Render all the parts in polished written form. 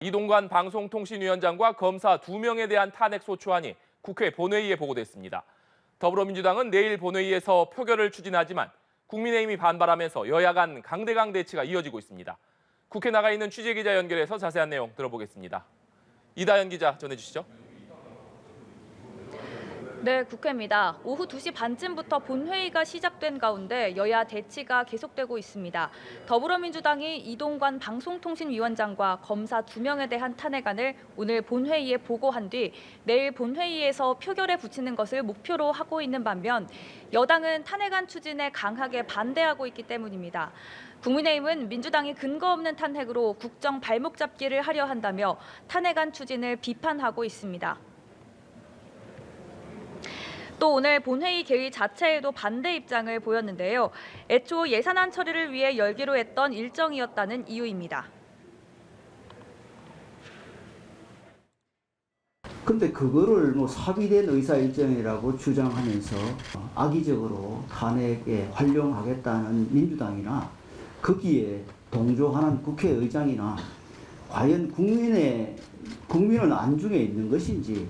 이동관 방송통신위원장과 검사 2명에 대한 탄핵 소추안이 국회 본회의에 보고됐습니다. 더불어민주당은 내일 본회의에서 표결을 추진하지만 국민의힘이 반발하면서 여야 간 강대강 대치가 이어지고 있습니다. 국회 나가 있는 취재기자 연결해서 자세한 내용 들어보겠습니다. 이다연 기자 전해주시죠. 네, 국회입니다. 오후 2시 반쯤부터 본회의가 시작된 가운데 여야 대치가 계속되고 있습니다. 더불어민주당이 이동관 방송통신위원장과 검사 2명에 대한 탄핵안을 오늘 본회의에 보고한 뒤 내일 본회의에서 표결에 붙이는 것을 목표로 하고 있는 반면 여당은 탄핵안 추진에 강하게 반대하고 있기 때문입니다. 국민의힘은 민주당이 근거 없는 탄핵으로 국정 발목 잡기를 하려 한다며 탄핵안 추진을 비판하고 있습니다. 또 오늘 본회의 개의 자체에도 반대 입장을 보였는데요. 애초 예산안 처리를 위해 열기로 했던 일정이었다는 이유입니다. 근데 그거를 합의된 의사 일정이라고 주장하면서 악의적으로 탄핵에 활용하겠다는 민주당이나 거기에 동조하는 국회의장이나 과연 국민은 안중에 있는 것인지.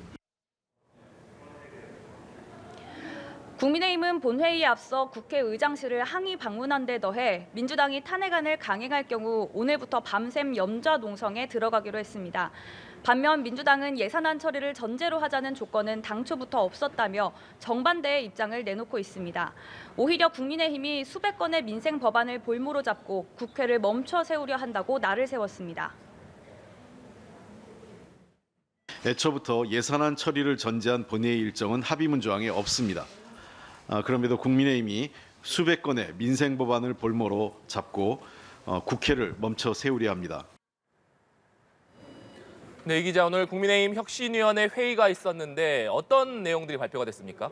국민의힘은 본회의에 앞서 국회의장실을 항의 방문한 데 더해 민주당이 탄핵안을 강행할 경우 오늘부터 밤샘 염좌 농성에 들어가기로 했습니다. 반면 민주당은 예산안 처리를 전제로 하자는 조건은 당초부터 없었다며 정반대의 입장을 내놓고 있습니다. 오히려 국민의힘이 수백 건의 민생 법안을 볼모로 잡고 국회를 멈춰 세우려 한다고 날을 세웠습니다. 애초부터 예산안 처리를 전제한 본회의 일정은 합의문 조항에 없습니다. 그럼에도 국민의힘이 수백 건의 민생 법안을 볼모로 잡고 국회를 멈춰 세우려 합니다. 네, 이 기자, 오늘 국민의힘 혁신위원회 회의가 있었는데 어떤 내용들이 발표가 됐습니까?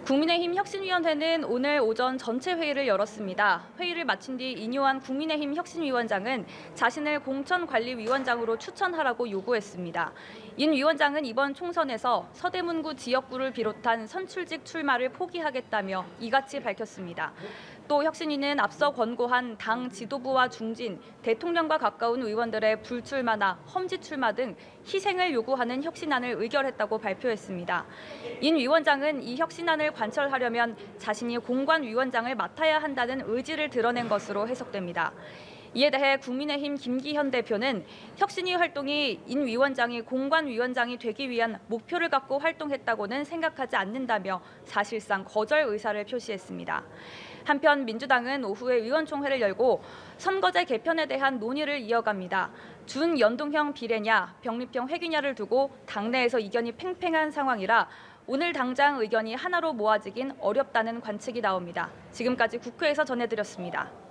국민의힘 혁신위원회는 오늘 오전 전체 회의를 열었습니다. 회의를 마친 뒤 인요한 국민의힘 혁신위원장은 자신을 공천관리위원장으로 추천하라고 요구했습니다. 인 위원장은 이번 총선에서 서대문구 지역구를 비롯한 선출직 출마를 포기하겠다며 이같이 밝혔습니다. 또 혁신위는 앞서 권고한 당 지도부와 중진, 대통령과 가까운 의원들의 불출마나 험지 출마 등 희생을 요구하는 혁신안을 의결했다고 발표했습니다. 인 위원장은 이 혁신안을 관철하려면 자신이 공관위원장을 맡아야 한다는 의지를 드러낸 것으로 해석됩니다. 이에 대해 국민의힘 김기현 대표는 혁신위 활동이 인 위원장이 공관위원장이 되기 위한 목표를 갖고 활동했다고는 생각하지 않는다며 사실상 거절 의사를 표시했습니다. 한편 민주당은 오후에 의원총회를 열고 선거제 개편에 대한 논의를 이어갑니다. 준연동형 비례냐, 병립형 회귀냐를 두고 당내에서 이견이 팽팽한 상황이라 오늘 당장 의견이 하나로 모아지긴 어렵다는 관측이 나옵니다. 지금까지 국회에서 전해드렸습니다.